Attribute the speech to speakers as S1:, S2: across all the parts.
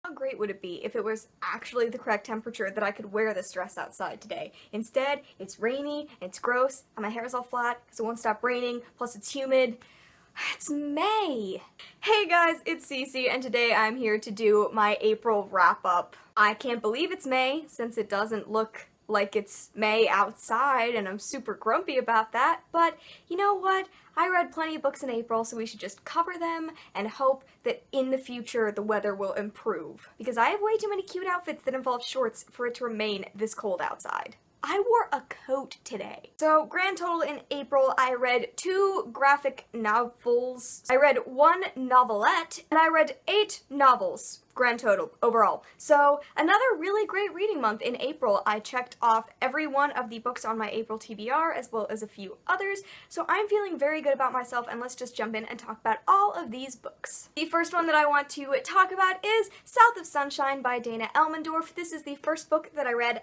S1: How great would it be if it was actually the correct temperature that I could wear this dress outside today? Instead, it's rainy, it's gross, and my hair's all flat because it won't stop raining, plus it's humid. It's May! Hey guys, it's Cece, and today I'm here to do my April wrap-up. I can't believe it's May, since it doesn't look like it's May outside, and I'm super grumpy about that, but you know what? I read plenty of books in April, so we should just cover them and hope that in the future the weather will improve. Because I have way too many cute outfits that involve shorts for it to remain this cold outside. I wore a coat today. So, grand total in April, I read 2 graphic novels, I read 1 novelette, and I read 8 novels, grand total, overall. So, another really great reading month in April. I checked off every one of the books on my April TBR, as well as a few others, so I'm feeling very good about myself, and let's just jump in and talk about all of these books. The first one that I want to talk about is South of Sunshine by Dana Elmendorf. This is the first book that I read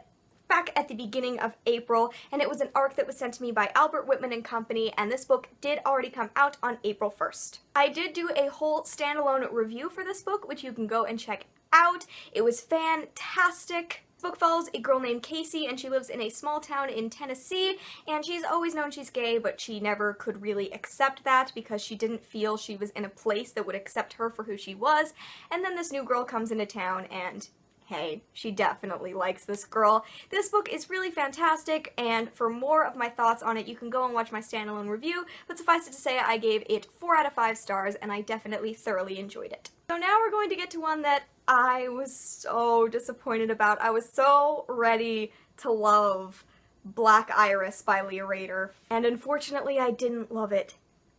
S1: back at the beginning of April, and it was an arc that was sent to me by Albert Whitman and Company, and this book did already come out on April 1st. I did do a whole standalone review for this book, which you can go and check out. It was fantastic. This book follows a girl named Casey, and she lives in a small town in Tennessee, and she's always known she's gay, but she never could really accept that because she didn't feel she was in a place that would accept her for who she was, and then this new girl comes into town, and hey, she definitely likes this girl. This book is really fantastic, and for more of my thoughts on it, you can go and watch my standalone review, but suffice it to say, I gave it 4 out of 5 stars, and I definitely thoroughly enjoyed it. So now we're going to get to one that I was so disappointed about. I was so ready to love Black Iris by Leah Raeder, and unfortunately I didn't love it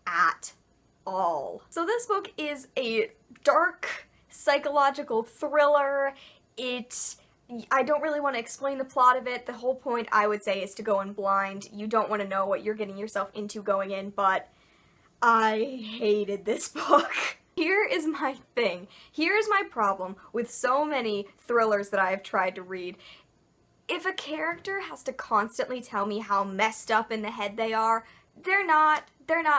S1: at all. So this book is a dark psychological thriller. I don't really want to explain the plot of it. The whole point, I would say, is to go in blind. You don't want to know what you're getting yourself into going in, but I hated this book. Here is my thing. Here's my problem with so many thrillers that I have tried to read. If a character has to constantly tell me how messed up in the head they are, they're not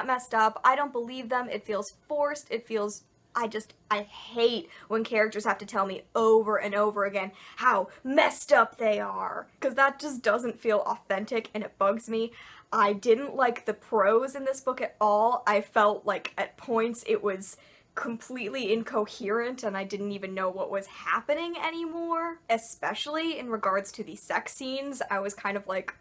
S1: messed up. I don't believe them. It feels forced. It feels I hate when characters have to tell me over and over again how messed up they are, because that just doesn't feel authentic and it bugs me. I didn't like the prose in this book at all. I felt like at points it was completely incoherent and I didn't even know what was happening anymore. Especially in regards to the sex scenes, I was kind of like,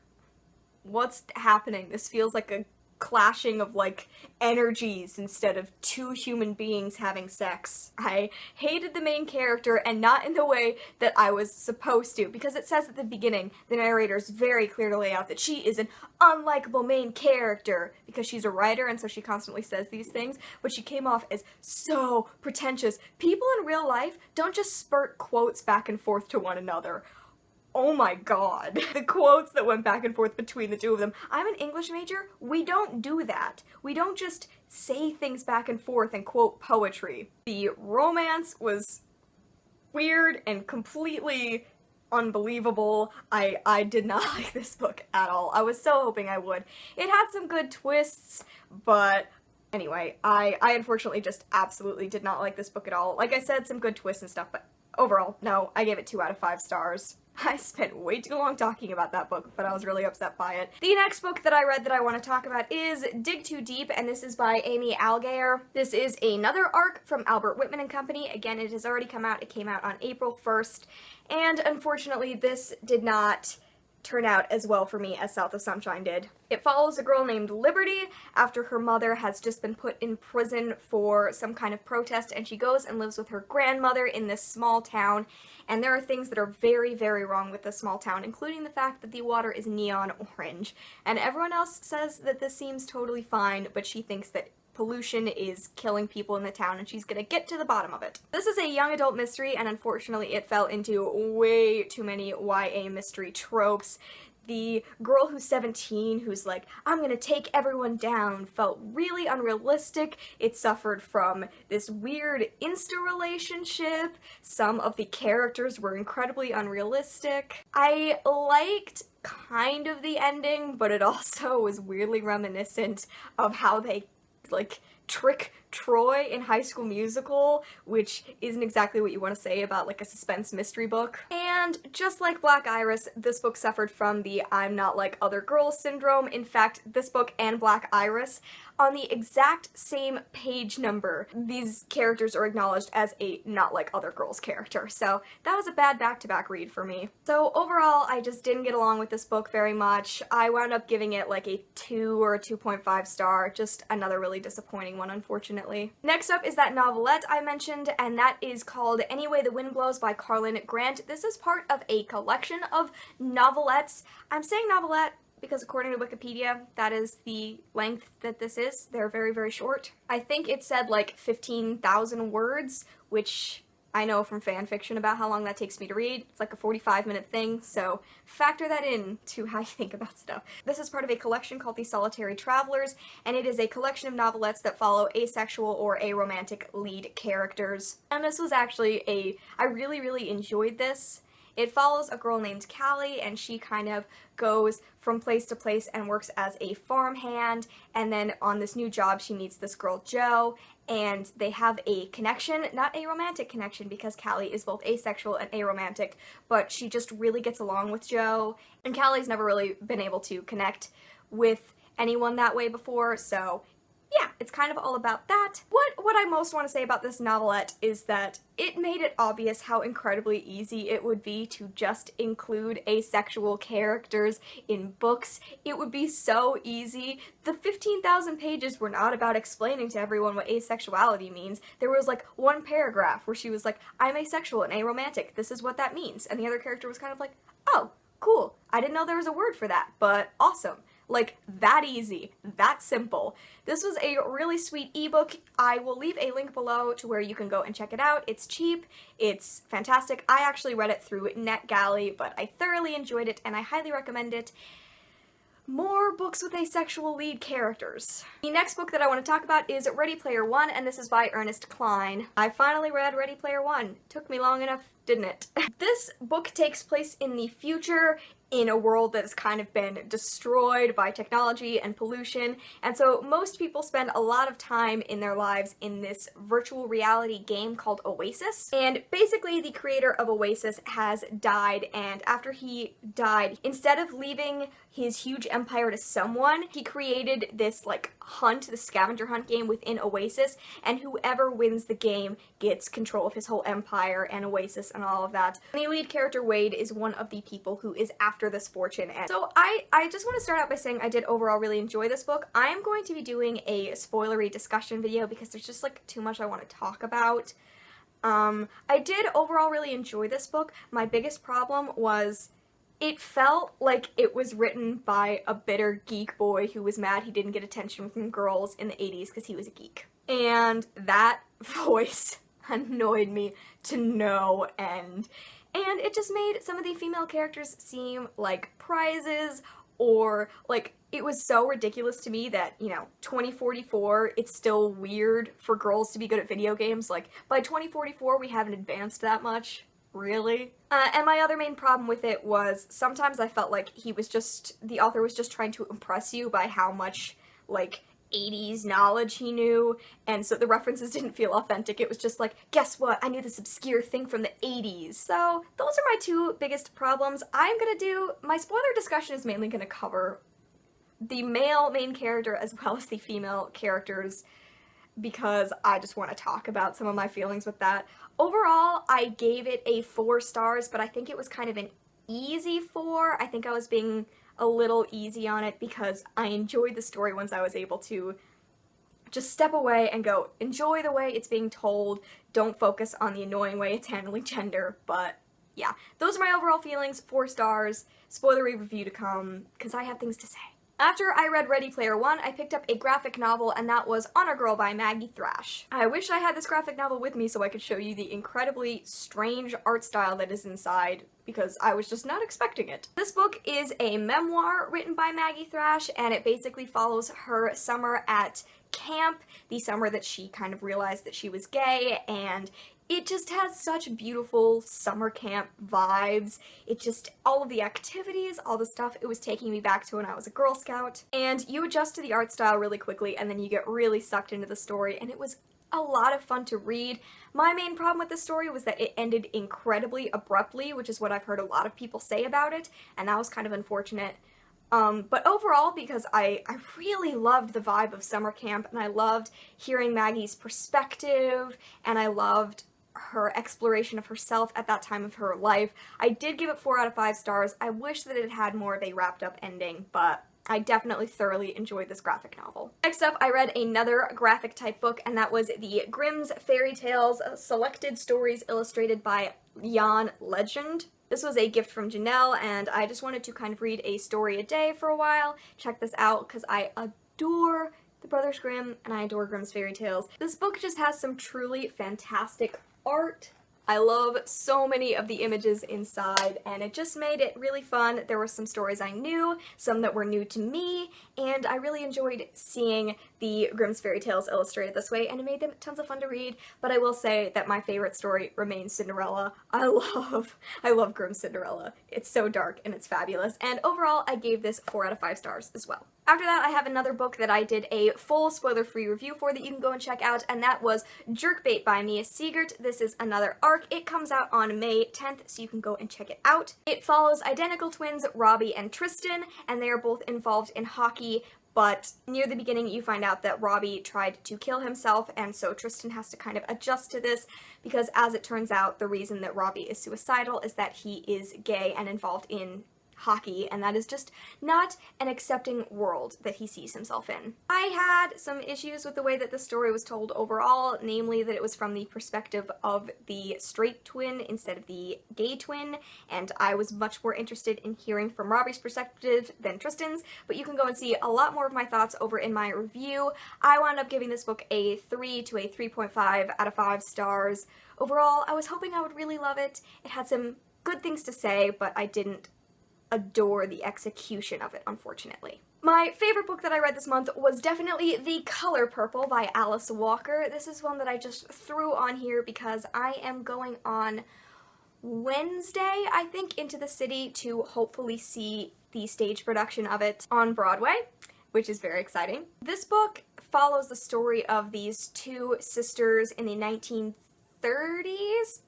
S1: what's happening? This feels like a clashing of like energies instead of 2 human beings having sex. I hated the main character, and not in the way that I was supposed to, because it says at the beginning, the narrator's very clear to lay out that she is an unlikable main character because she's a writer and so she constantly says these things, but she came off as so pretentious. People in real life don't just spurt quotes back and forth to one another. Oh my god. The quotes that went back and forth between the 2 of them. I'm an English major. We don't do that. We don't just say things back and forth and quote poetry. The romance was weird and completely unbelievable. I did not like this book at all. I was so hoping I would. It had some good twists, but anyway, I unfortunately just absolutely did not like this book at all. Like I said, some good twists and stuff, but overall, no, I gave it 2 out of 5 stars. I spent way too long talking about that book, but I was really upset by it. The next book that I read that I want to talk about is Dig Too Deep, and this is by Amy Allgeyer. This is another arc from Albert Whitman and Company. Again, it has already come out. It came out on April 1st, and unfortunately this did not turn out as well for me as South of Sunshine did. It follows a girl named Liberty after her mother has just been put in prison for some kind of protest, and she goes and lives with her grandmother in this small town, and there are things that are very, very wrong with this small town, including the fact that the water is neon orange, and everyone else says that this seems totally fine, but she thinks that pollution is killing people in the town, and she's gonna get to the bottom of it. This is a young adult mystery, and unfortunately it fell into way too many YA mystery tropes. The girl who's 17, who's like, I'm gonna take everyone down, felt really unrealistic. It suffered from this weird Insta relationship. Some of the characters were incredibly unrealistic. I liked kind of the ending, but it also was weirdly reminiscent of how they like trick Troy in High School Musical, which isn't exactly what you want to say about like a suspense mystery book. And just like Black Iris, this book suffered from the I'm not like other girls syndrome. In fact, this book and Black Iris, on the exact same page number, these characters are acknowledged as a not like other girls character. So that was a bad back-to-back read for me. So overall, I just didn't get along with this book very much. I wound up giving it like a 2 or a 2.5 star, just another really disappointing one, unfortunately. Next up is that novelette I mentioned, and that is called Any Way the Wind Blows by Carlin Grant. This is part of a collection of novelettes. I'm saying novelette because according to Wikipedia, that is the length that this is. They're very, very short. I think it said like 15,000 words, which I know from fan fiction about how long that takes me to read. It's like a 45-minute thing, so factor that in to how you think about stuff. This is part of a collection called The Solitary Travelers, and it is a collection of novelettes that follow asexual or aromantic lead characters. And this was actually I really, really enjoyed this. It follows a girl named Callie, and she kind of goes from place to place and works as a farmhand, and then on this new job she meets this girl Jo, and they have a connection, not a romantic connection because Callie is both asexual and aromantic, but she just really gets along with Jo, and Callie's never really been able to connect with anyone that way before, so yeah, it's kind of all about that. What I most want to say about this novelette is that it made it obvious how incredibly easy it would be to just include asexual characters in books. It would be so easy. The 15,000 pages were not about explaining to everyone what asexuality means. There was like one paragraph where she was like, I'm asexual and aromantic, this is what that means. And the other character was kind of like, oh, cool, I didn't know there was a word for that, but awesome. Like, that easy, that simple. This was a really sweet ebook. I will leave a link below to where you can go and check it out. It's cheap, it's fantastic. I actually read it through NetGalley, but I thoroughly enjoyed it and I highly recommend it. More books with asexual lead characters. The next book that I want to talk about is Ready Player One, and this is by Ernest Cline. I finally read Ready Player One. Took me long enough, didn't it? This book takes place in the future, in a world that has kind of been destroyed by technology and pollution, and so most people spend a lot of time in their lives in this virtual reality game called Oasis. And basically the creator of Oasis has died, and after he died, instead of leaving his huge empire to someone, he created this like hunt, the scavenger hunt game within Oasis, and whoever wins the game gets control of his whole empire and Oasis and all of that. And the lead character, Wade, is one of the people who is after this fortune. And so I just want to start out by saying I did overall really enjoy this book. I am going to be doing a spoilery discussion video because there's just like too much I want to talk about. I did overall really enjoy this book. My biggest problem was it felt like it was written by a bitter geek boy who was mad he didn't get attention from girls in the 80s because he was a geek. And that voice annoyed me to no end. And it just made some of the female characters seem like prizes, or like it was so ridiculous to me that, you know, 2044, it's still weird for girls to be good at video games. Like, by 2044, we haven't advanced that much. Really? And my other main problem with it was sometimes I felt like the author was just trying to impress you by how much, like, 80s knowledge he knew, and so the references didn't feel authentic. It was just like, guess what? I knew this obscure thing from the 80s. So those are my two biggest problems. My spoiler discussion is mainly gonna cover the male main character as well as the female characters, because I just want to talk about some of my feelings with that. Overall, I gave it a 4 stars, but I think it was kind of an easy 4. I think I was being a little easy on it because I enjoyed the story once I was able to just step away and go, enjoy the way it's being told, don't focus on the annoying way it's handling gender. But yeah, those are my overall feelings, 4 stars, spoilery review to come, because I have things to say. After I read Ready Player One, I picked up a graphic novel, and that was Honor Girl by Maggie Thrash. I wish I had this graphic novel with me so I could show you the incredibly strange art style that is inside, because I was just not expecting it. This book is a memoir written by Maggie Thrash, and it basically follows her summer at camp, the summer that she kind of realized that she was gay, and It just has such beautiful summer camp vibes. It just, all of the activities, all the stuff, it was taking me back to when I was a Girl Scout. And you adjust to the art style really quickly, and then you get really sucked into the story, and it was a lot of fun to read. My main problem with this story was that it ended incredibly abruptly, which is what I've heard a lot of people say about it, and that was kind of unfortunate. But overall, because I really loved the vibe of summer camp, and I loved hearing Maggie's perspective, and I loved her exploration of herself at that time of her life, I did give it 4 out of 5 stars. I wish that it had more of a wrapped up ending, but I definitely thoroughly enjoyed this graphic novel. Next up, I read another graphic type book, and that was the Grimm's Fairy Tales Selected Stories illustrated by Yann Legendre. This was a gift from Janelle, and I just wanted to kind of read a story a day for a while. Check this out, because I adore the Brothers Grimm, and I adore Grimm's Fairy Tales. This book just has some truly fantastic art. I love so many of the images inside, and it just made it really fun. There were some stories I knew, some that were new to me, and I really enjoyed seeing the Grimm's Fairy Tales illustrated this way, and it made them tons of fun to read. But I will say that my favorite story remains Cinderella. I love Grimm's Cinderella. It's so dark and it's fabulous, and overall I gave this 4 out of 5 stars as well. After that, I have another book that I did a full spoiler-free review for that you can go and check out, and that was Jerkbait by Mia Siegert. This is another arc. It comes out on May 10th, so you can go and check it out. It follows identical twins Robbie and Tristan, and they are both involved in hockey, but near the beginning you find out that Robbie tried to kill himself, and so Tristan has to kind of adjust to this, because as it turns out, the reason that Robbie is suicidal is that he is gay and involved in hockey, and that is just not an accepting world that he sees himself in. I had some issues with the way that the story was told overall, namely that it was from the perspective of the straight twin instead of the gay twin, and I was much more interested in hearing from Robbie's perspective than Tristan's, but you can go and see a lot more of my thoughts over in my review. I wound up giving this book a 3 to a 3.5 out of 5 stars. Overall, I was hoping I would really love it. It had some good things to say, but I didn't adore the execution of it, unfortunately. My favorite book that I read this month was definitely The Color Purple by Alice Walker. This is one that I just threw on here because I am going on Wednesday, I think, into the city to hopefully see the stage production of it on Broadway, which is very exciting. This book follows the story of these two sisters in the 1930s,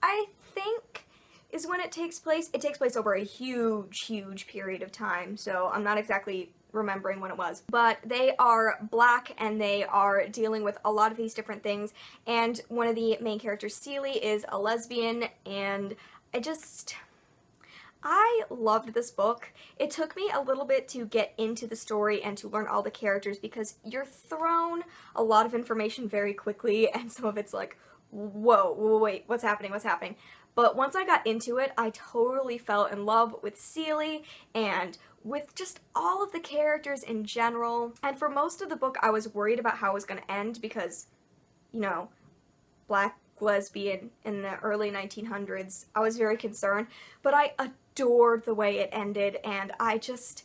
S1: I think, is when it takes place. It takes place over a huge period of time, so I'm not exactly remembering when it was. But they are black, and they are dealing with a lot of these different things, and one of the main characters, Celie, is a lesbian, and I loved this book. It took me a little bit to get into the story and to learn all the characters, because you're thrown a lot of information very quickly, and some of it's like, whoa, wait, what's happening? But once I got into it, I totally fell in love with Celie and with just all of the characters in general. And for most of the book, I was worried about how it was going to end because, you know, black lesbian in the early 1900s, I was very concerned. But I adored the way it ended, and I just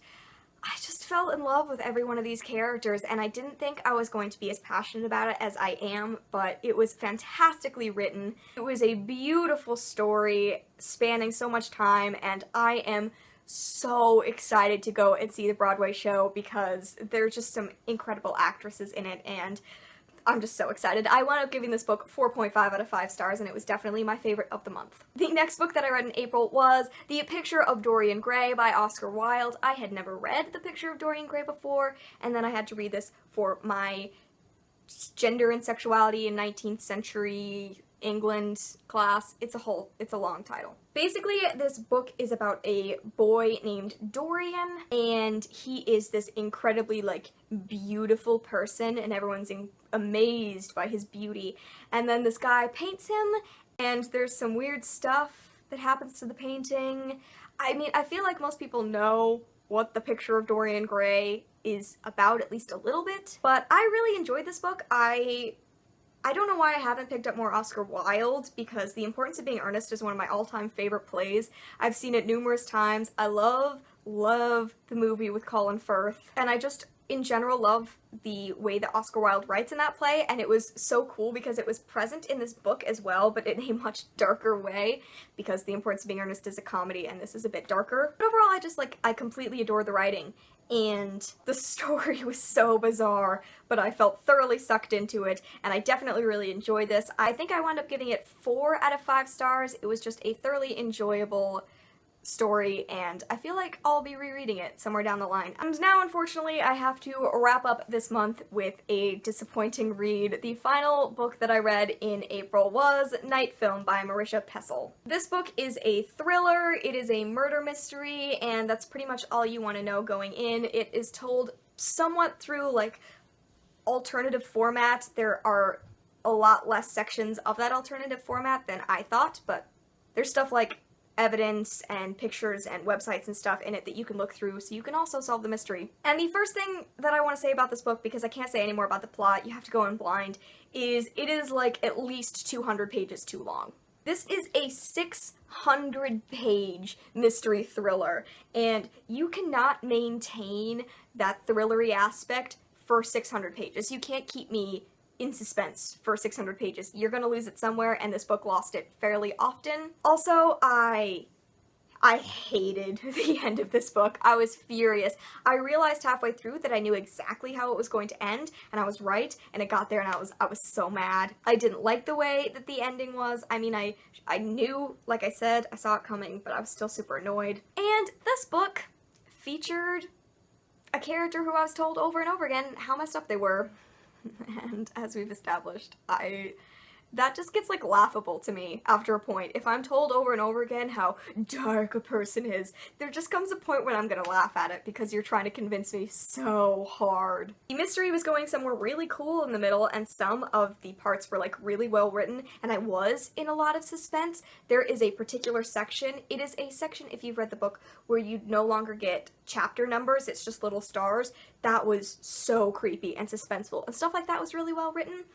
S1: fell in love with every one of these characters, and I didn't think I was going to be as passionate about it as I am, but it was fantastically written. It was a beautiful story spanning so much time, and I am so excited to go and see the Broadway show because there's just some incredible actresses in it, and I'm just so excited. I wound up giving this book 4.5 out of 5 stars, and it was definitely my favorite of the month. The next book that I read in April was The Picture of Dorian Gray by Oscar Wilde. I had never read The Picture of Dorian Gray before, and then I had to read this for my gender and sexuality in 19th century England class. It's a long title. Basically, this book is about a boy named Dorian, and he is this incredibly, like, beautiful person, and everyone's amazed by his beauty. And then this guy paints him, and there's some weird stuff that happens to the painting. I mean, I feel like most people know what The Picture of Dorian Gray is about, at least a little bit, but I really enjoyed this book. I don't know why I haven't picked up more Oscar Wilde, because The Importance of Being Ernest is one of my all-time favorite plays. I've seen it numerous times. I love the movie with Colin Firth, and I just in general love the way that Oscar Wilde writes in that play, and it was so cool because it was present in this book as well, but in a much darker way, because The Importance of Being Earnest is a comedy and this is a bit darker. But overall, I completely adore the writing, and the story was so bizarre, but I felt thoroughly sucked into it, and I definitely really enjoyed this. I think I wound up giving it 4 out of 5 stars. It was just a thoroughly enjoyable story, and I feel like I'll be rereading it somewhere down the line. And now, unfortunately, I have to wrap up this month with a disappointing read. The final book that I read in April was Night Film by Marisha Pessl. This book is a thriller, it is a murder mystery, and that's pretty much all you want to know going in. It is told somewhat through, like, alternative format. There are a lot less sections of that alternative format than I thought, but there's stuff like evidence and pictures and websites and stuff in it that you can look through, so you can also solve the mystery. And the first thing that I want to say about this book, because I can't say any more about the plot, you have to go in blind, is it is like at least 200 pages too long. This is a 600-page mystery thriller, and you cannot maintain that thrillery aspect for 600 pages. You can't keep me in suspense for 600 pages. You're gonna lose it somewhere, and this book lost it fairly often. Also, I hated the end of this book. I was furious. I realized halfway through that I knew exactly how it was going to end, and I was right, and it got there, and I was so mad. I didn't like the way that the ending was. I mean, I knew, like I said, I saw it coming, but I was still super annoyed. And this book featured a character who I was told over and over again how messed up they were. And as we've established, that just gets, like, laughable to me after a point. If I'm told over and over again how dark a person is, there just comes a point when I'm gonna laugh at it because you're trying to convince me so hard. The mystery was going somewhere really cool in the middle, and some of the parts were, like, really well written, and I was in a lot of suspense. There is a particular section, it is a section, if you've read the book, where you no longer get chapter numbers, it's just little stars. That was so creepy and suspenseful, and stuff like that was really well written.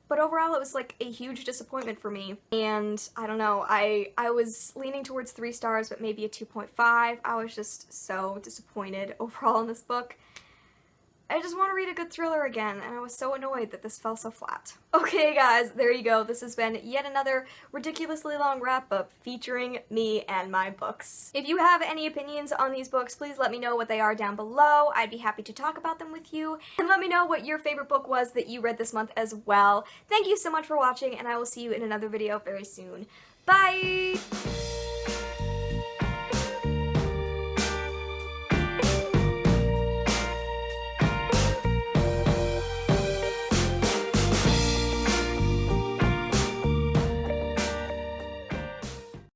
S1: But overall, it was, like, a huge disappointment for me, and I don't know, I was leaning towards 3 stars, but maybe a 2.5. I was just so disappointed overall in this book. I just want to read a good thriller again, and I was so annoyed that this fell so flat. Okay guys, there you go. This has been yet another ridiculously long wrap-up featuring me and my books. If you have any opinions on these books, please let me know what they are down below. I'd be happy to talk about them with you. And let me know what your favorite book was that you read this month as well. Thank you so much for watching, and I will see you in another video very soon. Bye!